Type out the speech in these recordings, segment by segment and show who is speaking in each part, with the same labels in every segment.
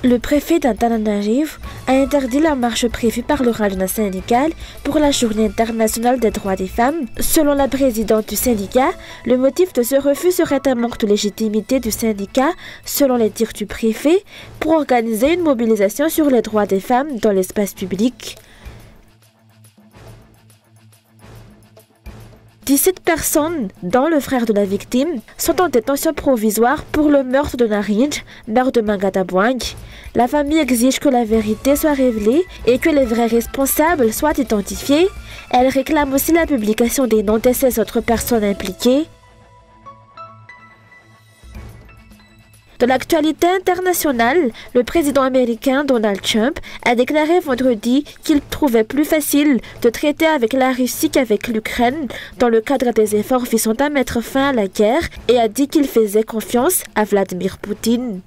Speaker 1: Le préfet d'Antananarivo a interdit la marche prévue par le ralliement syndical pour la Journée internationale des droits des femmes. Selon la présidente du syndicat, le motif de ce refus serait un manque de légitimité du syndicat, selon les dires du préfet, pour organiser une mobilisation sur les droits des femmes dans l'espace public. 17 personnes, dont le frère de la victime, sont en détention provisoire pour le meurtre de Narinj, maire de Mangatabuang. La famille exige que la vérité soit révélée et que les vrais responsables soient identifiés. Elle réclame aussi la publication des noms de ces autres personnes impliquées. Dans l'actualité internationale, le président américain Donald Trump a déclaré vendredi qu'il trouvait plus facile de traiter avec la Russie qu'avec l'Ukraine dans le cadre des efforts visant à mettre fin à la guerre et a dit qu'il faisait confiance à Vladimir Poutine.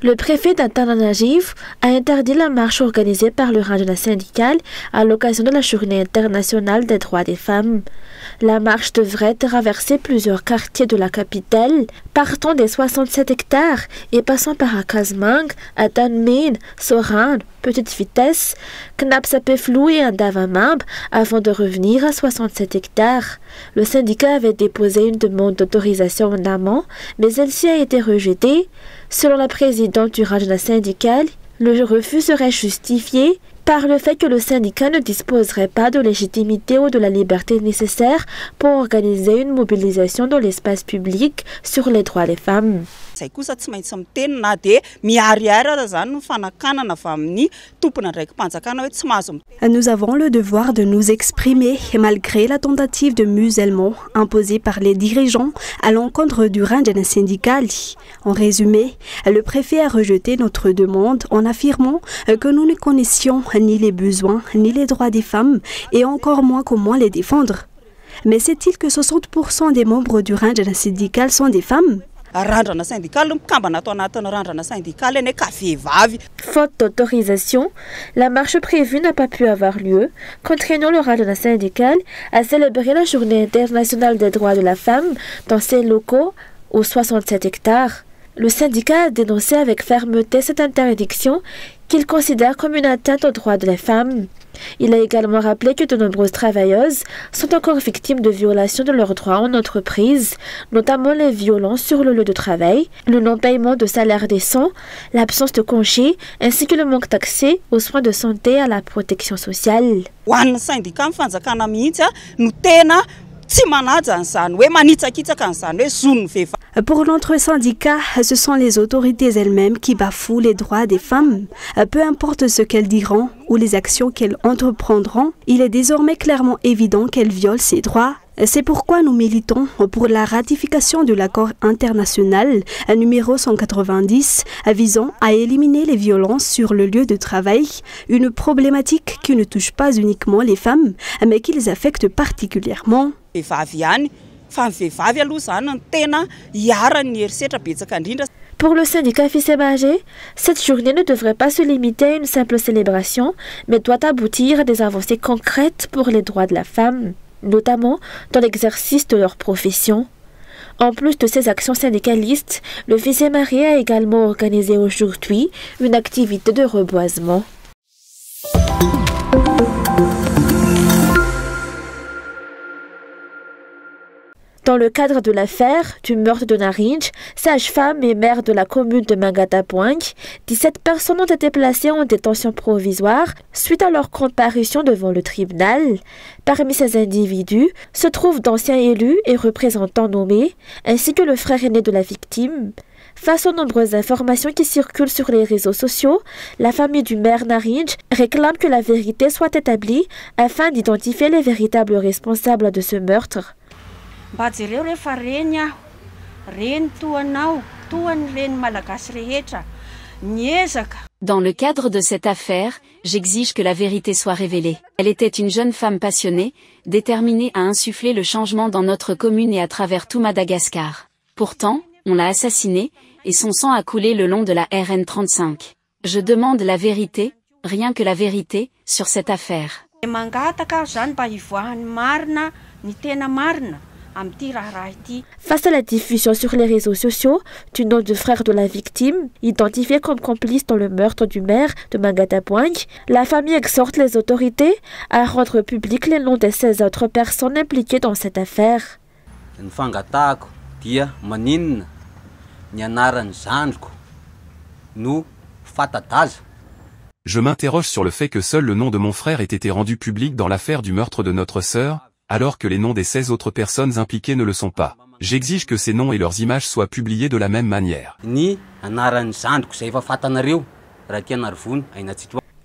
Speaker 1: Le préfet d'Antananarivo a interdit la marche organisée par le ralliement syndical à l'occasion de la Journée internationale des droits des femmes. La marche devrait traverser plusieurs quartiers de la capitale, partant des 67 hectares et passant par Akazmang, Atanmin, Soran, Petite Vitesse, Knapsapeflou et Andavamab avant de revenir à 67 hectares. Le syndicat avait déposé une demande d'autorisation en amont, mais celle-ci a été rejetée. Selon la présidente du ralliement syndical, le refus serait justifié par le fait que le syndicat ne disposerait pas de légitimité ou de la liberté nécessaire pour organiser une mobilisation dans l'espace public sur les droits des femmes.
Speaker 2: Nous avons le devoir de nous exprimer malgré la tentative de musellement imposée par les dirigeants à l'encontre du ralliement syndical. En résumé, le préfet a rejeté notre demande en affirmant que nous ne connaissions ni les besoins ni les droits des femmes et encore moins comment les défendre. Mais sait-il que 60% des membres du ralliement syndical sont des femmes?
Speaker 1: Faute d'autorisation, la marche prévue n'a pas pu avoir lieu, contraignant le ralliement syndical à célébrer la Journée internationale des droits de la femme dans ses locaux aux 67 hectares. Le syndicat a dénoncé avec fermeté cette interdiction qu'il considère comme une atteinte aux droits des femmes. Il a également rappelé que de nombreuses travailleuses sont encore victimes de violations de leurs droits en entreprise, notamment les violences sur le lieu de travail, le non-paiement de salaire décent, l'absence de congés, ainsi que le manque d'accès aux soins de santé et à la protection sociale.
Speaker 2: Pour notre syndicat, ce sont les autorités elles-mêmes qui bafouent les droits des femmes. Peu importe ce qu'elles diront ou les actions qu'elles entreprendront, il est désormais clairement évident qu'elles violent ces droits. C'est pourquoi nous militons pour la ratification de l'accord international numéro 190 visant à éliminer les violences sur le lieu de travail, une problématique qui ne touche pas uniquement les femmes, mais qui les affecte particulièrement.
Speaker 1: Pour le syndicat Fisebagé, cette journée ne devrait pas se limiter à une simple célébration, mais doit aboutir à des avancées concrètes pour les droits de la femme, notamment dans l'exercice de leur profession. En plus de ces actions syndicalistes, le Fisemari a également organisé aujourd'hui une activité de reboisement. Dans le cadre de l'affaire du meurtre de Narinj, sage-femme et maire de la commune de Mangatabuang, 17 personnes ont été placées en détention provisoire suite à leur comparution devant le tribunal. Parmi ces individus se trouvent d'anciens élus et représentants nommés, ainsi que le frère aîné de la victime. Face aux nombreuses informations qui circulent sur les réseaux sociaux, la famille du maire Narinj réclame que la vérité soit établie afin d'identifier les véritables responsables de ce meurtre.
Speaker 3: Dans le cadre de cette affaire, j'exige que la vérité soit révélée. Elle était une jeune femme passionnée, déterminée à insuffler le changement dans notre commune et à travers tout Madagascar. Pourtant, on l'a assassinée, et son sang a coulé le long de la RN 35. Je demande la vérité, Rien que la vérité sur cette affaire.
Speaker 1: Face à la diffusion sur les réseaux sociaux du nom du frère de la victime, identifié comme complice dans le meurtre du maire de Mangatapuang, la famille exhorte les autorités à rendre public les noms de 16 autres personnes impliquées dans cette affaire.
Speaker 4: Je m'interroge sur le fait que seul le nom de mon frère ait été rendu public dans l'affaire du meurtre de notre sœur, alors que les noms des 16 autres personnes impliquées ne le sont pas. J'exige que ces noms et leurs images soient publiés de la même manière.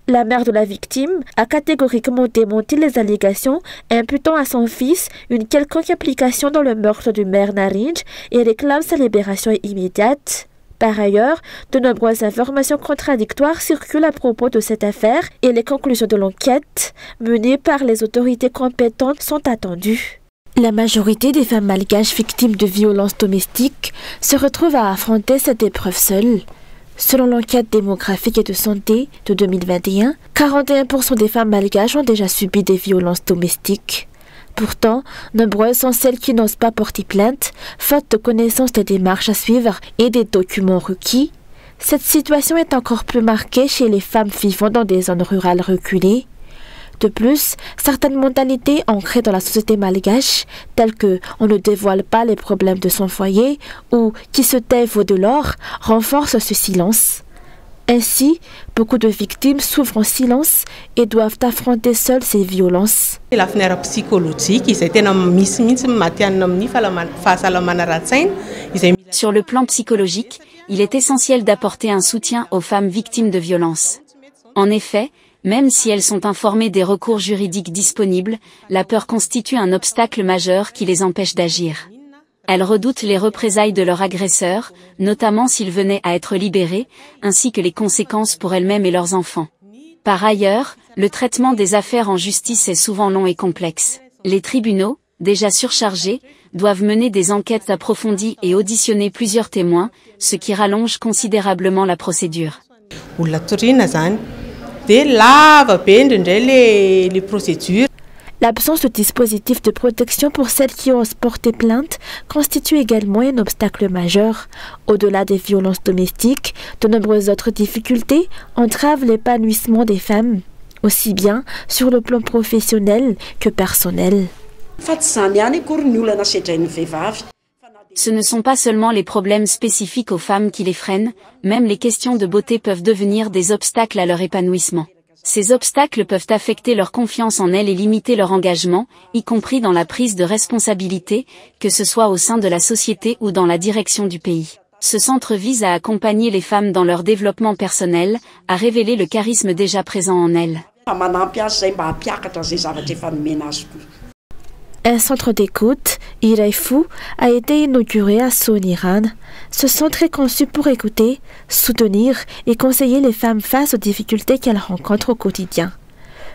Speaker 1: La mère de la victime a catégoriquement démenti les allégations imputant à son fils une quelconque implication dans le meurtre du maire Narinj et réclame sa libération immédiate. Par ailleurs, de nombreuses informations contradictoires circulent à propos de cette affaire et les conclusions de l'enquête menée par les autorités compétentes sont attendues. La majorité des femmes malgaches victimes de violences domestiques se retrouvent à affronter cette épreuve seules. Selon l'enquête démographique et de santé de 2021, 41% des femmes malgaches ont déjà subi des violences domestiques. Pourtant, nombreuses sont celles qui n'osent pas porter plainte, faute de connaissance des démarches à suivre et des documents requis. Cette situation est encore plus marquée chez les femmes vivant dans des zones rurales reculées. De plus, certaines mentalités ancrées dans la société malgache, telles que « on ne dévoile pas les problèmes de son foyer » ou « qui se tait vaut de l'or » renforcent ce silence. Ainsi, beaucoup de victimes souffrent en silence et doivent affronter seules ces violences.
Speaker 3: Sur le plan psychologique, il est essentiel d'apporter un soutien aux femmes victimes de violences. En effet, même si elles sont informées des recours juridiques disponibles, la peur constitue un obstacle majeur qui les empêche d'agir. Elles redoutent les représailles de leur agresseur, notamment s'ils venaient à être libérés, ainsi que les conséquences pour elles-mêmes et leurs enfants. Par ailleurs, le traitement des affaires en justice est souvent long et complexe. Les tribunaux, déjà surchargés, doivent mener des enquêtes approfondies et auditionner plusieurs témoins, ce qui rallonge considérablement la procédure.
Speaker 1: L'absence de dispositifs de protection pour celles qui osent porter plainte constitue également un obstacle majeur. Au-delà des violences domestiques, de nombreuses autres difficultés entravent l'épanouissement des femmes, aussi bien sur le plan professionnel que personnel.
Speaker 3: Ce ne sont pas seulement les problèmes spécifiques aux femmes qui les freinent, même les questions de beauté peuvent devenir des obstacles à leur épanouissement. Ces obstacles peuvent affecter leur confiance en elles et limiter leur engagement, y compris dans la prise de responsabilité, que ce soit au sein de la société ou dans la direction du pays. Ce centre vise à accompagner les femmes dans leur développement personnel, à révéler le charisme déjà présent en elles.
Speaker 1: Un centre d'écoute, Iraifu, a été inauguré à Soniran. Ce centre est conçu pour écouter, soutenir et conseiller les femmes face aux difficultés qu'elles rencontrent au quotidien.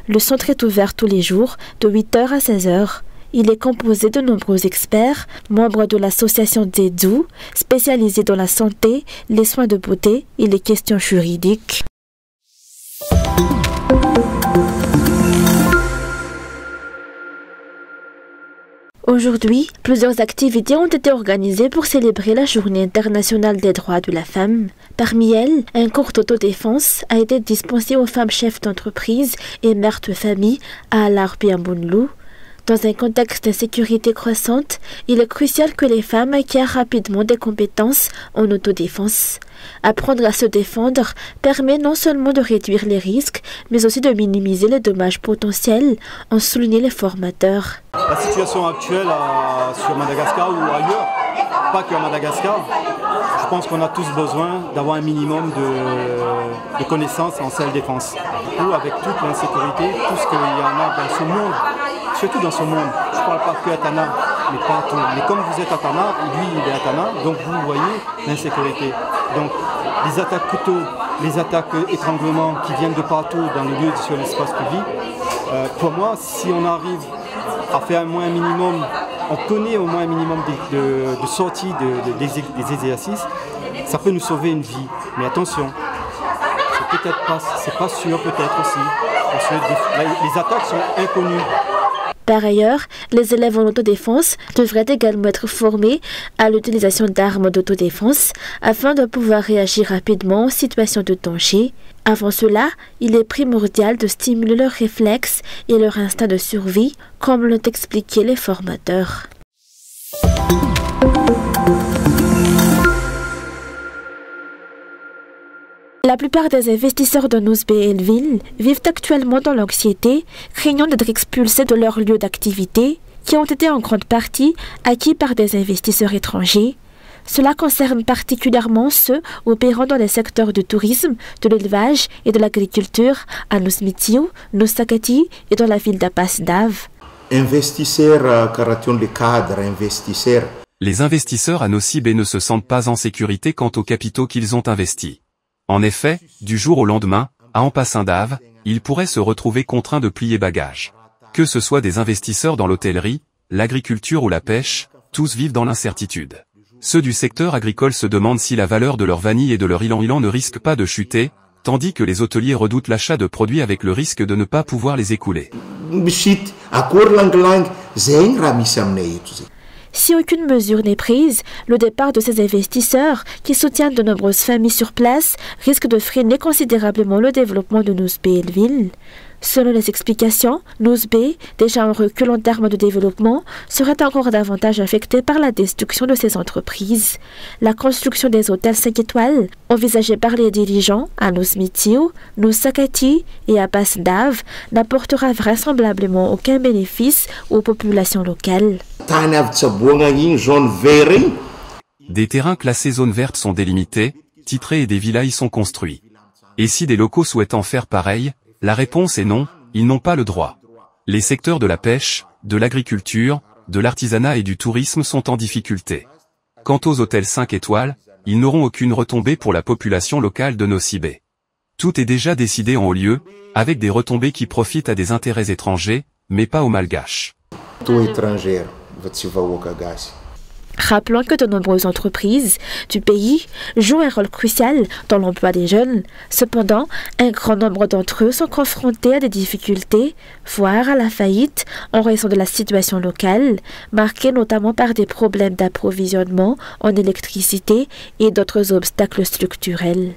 Speaker 1: Le centre est ouvert tous les jours, de 8h à 16h. Il est composé de nombreux experts, membres de l'association Zedu, spécialisés dans la santé, les soins de beauté et les questions juridiques. Aujourd'hui, plusieurs activités ont été organisées pour célébrer la Journée internationale des droits de la femme. Parmi elles, un cours d'autodéfense a été dispensé aux femmes chefs d'entreprise et mères de famille à Larbiambunlu. Dans un contexte d'insécurité croissante, il est crucial que les femmes acquièrent rapidement des compétences en autodéfense. Apprendre à se défendre permet non seulement de réduire les risques, mais aussi de minimiser les dommages potentiels, en soulignant les formateurs.
Speaker 5: La situation actuelle sur Madagascar ou ailleurs, pas qu'à Madagascar, je pense qu'on a tous besoin d'avoir un minimum de connaissances en self-défense. Ou avec toute l'insécurité, tout ce qu'il y en a dans ce monde, surtout dans ce monde, je ne parle pas que à Tana, mais partout. Mais comme vous êtes à Tana, lui il est à Tana, donc vous voyez l'insécurité. Donc les attaques couteaux, les attaques étranglement qui viennent de partout dans le lieu sur l'espace public, pour moi, si on arrive à faire au moins un minimum, on connaît au moins un minimum de sorties des exercices, ça peut nous sauver une vie. Mais attention, peut-être pas, c'est pas sûr peut-être aussi. Parce que les attaques sont inconnues.
Speaker 1: Par ailleurs, les élèves en autodéfense devraient également être formés à l'utilisation d'armes d'autodéfense afin de pouvoir réagir rapidement en situation de danger. Avant cela, il est primordial de stimuler leurs réflexes et leur instinct de survie, comme l'ont expliqué les formateurs. La plupart des investisseurs de Nouzbé-Elville vivent actuellement dans l'anxiété, craignant d'être expulsés de leur lieu d'activité, qui ont été en grande partie acquis par des investisseurs étrangers. Cela concerne particulièrement ceux opérant dans les secteurs du tourisme, de l'élevage et de l'agriculture à Nouzmitiou, Noussakati et dans la ville d'Abbas-Dav.
Speaker 4: Les investisseurs à Nosibé ne se sentent pas en sécurité quant aux capitaux qu'ils ont investis. En effet, du jour au lendemain, à Ampassindave, ils pourraient se retrouver contraints de plier bagages. Que ce soit des investisseurs dans l'hôtellerie, l'agriculture ou la pêche, tous vivent dans l'incertitude. Ceux du secteur agricole se demandent si la valeur de leur vanille et de leur ilan-ilan ne risque pas de chuter, tandis que les hôteliers redoutent l'achat de produits avec le risque de ne pas pouvoir les écouler.
Speaker 1: Si aucune mesure n'est prise, le départ de ces investisseurs, qui soutiennent de nombreuses familles sur place, risque de freiner considérablement le développement de Nouzbé-Elville. Selon les explications, Nouzbé, déjà en recul en termes de développement, serait encore davantage affecté par la destruction de ces entreprises. La construction des hôtels 5 étoiles, envisagée par les dirigeants à Nouzmitiou, Noussakati et Abbas-Dav, n'apportera vraisemblablement aucun bénéfice aux populations locales.
Speaker 4: Des terrains classés zone verte sont délimités, titrés et des villas y sont construits. Et si des locaux souhaitent en faire pareil, la réponse est non, ils n'ont pas le droit. Les secteurs de la pêche, de l'agriculture, de l'artisanat et du tourisme sont en difficulté. Quant aux hôtels 5 étoiles, ils n'auront aucune retombée pour la population locale de Nosibé. Tout est déjà décidé en haut lieu, avec des retombées qui profitent à des intérêts étrangers, mais pas aux malgaches.
Speaker 1: Rappelons que de nombreuses entreprises du pays jouent un rôle crucial dans l'emploi des jeunes. Cependant, un grand nombre d'entre eux sont confrontés à des difficultés, voire à la faillite, en raison de la situation locale, marquée notamment par des problèmes d'approvisionnement en électricité et d'autres obstacles structurels.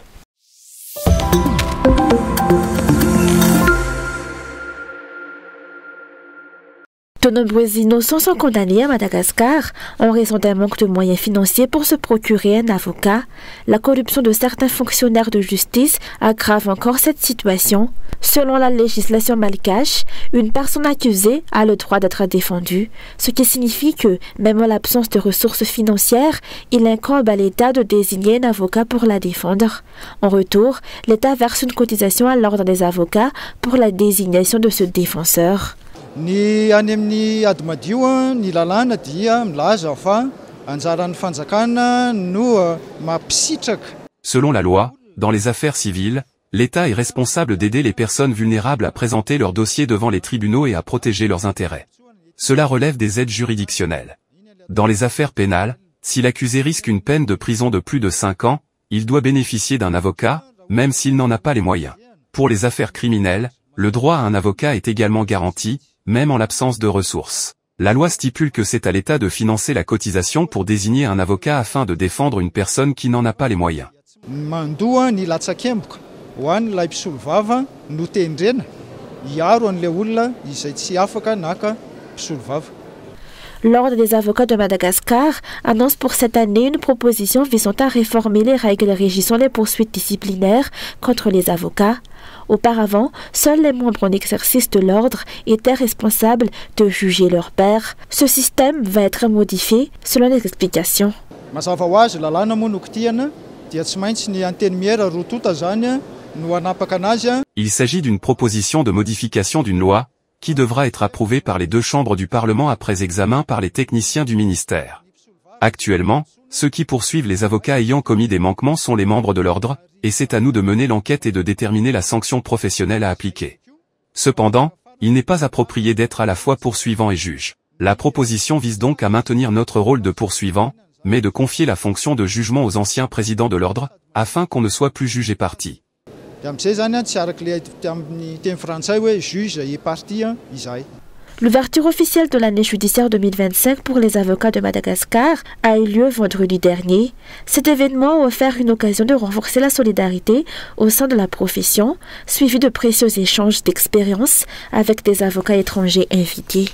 Speaker 1: De nombreux innocents sont condamnés à Madagascar en raison d'un manque de moyens financiers pour se procurer un avocat. La corruption de certains fonctionnaires de justice aggrave encore cette situation. Selon la législation malgache, une personne accusée a le droit d'être défendue, ce qui signifie que, même en l'absence de ressources financières, il incombe à l'État de désigner un avocat pour la défendre. En retour, l'État verse une cotisation à l'ordre des avocats pour la désignation de ce défenseur.
Speaker 4: Selon la loi, dans les affaires civiles, l'État est responsable d'aider les personnes vulnérables à présenter leurs dossiers devant les tribunaux et à protéger leurs intérêts. Cela relève des aides juridictionnelles. Dans les affaires pénales, si l'accusé risque une peine de prison de plus de 5 ans, il doit bénéficier d'un avocat, même s'il n'en a pas les moyens. Pour les affaires criminelles, le droit à un avocat est également garanti, même en l'absence de ressources. La loi stipule que c'est à l'État de financer la cotisation pour désigner un avocat afin de défendre une personne qui n'en a pas les moyens.
Speaker 1: L'Ordre des avocats de Madagascar annonce pour cette année une proposition visant à réformer les règles régissant les poursuites disciplinaires contre les avocats. Auparavant, seuls les membres en exercice de l'ordre étaient responsables de juger leur pairs. Ce système va être modifié selon les explications.
Speaker 4: Il s'agit d'une proposition de modification d'une loi qui devra être approuvée par les 2 chambres du Parlement après examen par les techniciens du ministère. Actuellement, ceux qui poursuivent les avocats ayant commis des manquements sont les membres de l'ordre, et c'est à nous de mener l'enquête et de déterminer la sanction professionnelle à appliquer. Cependant, il n'est pas approprié d'être à la fois poursuivant et juge. La proposition vise donc à maintenir notre rôle de poursuivant, mais de confier la fonction de jugement aux anciens présidents de l'ordre, afin qu'on ne soit plus jugé parti.
Speaker 1: L'ouverture officielle de l'année judiciaire 2025 pour les avocats de Madagascar a eu lieu vendredi dernier. Cet événement a offert une occasion de renforcer la solidarité au sein de la profession, suivi de précieux échanges d'expériences avec des avocats étrangers invités.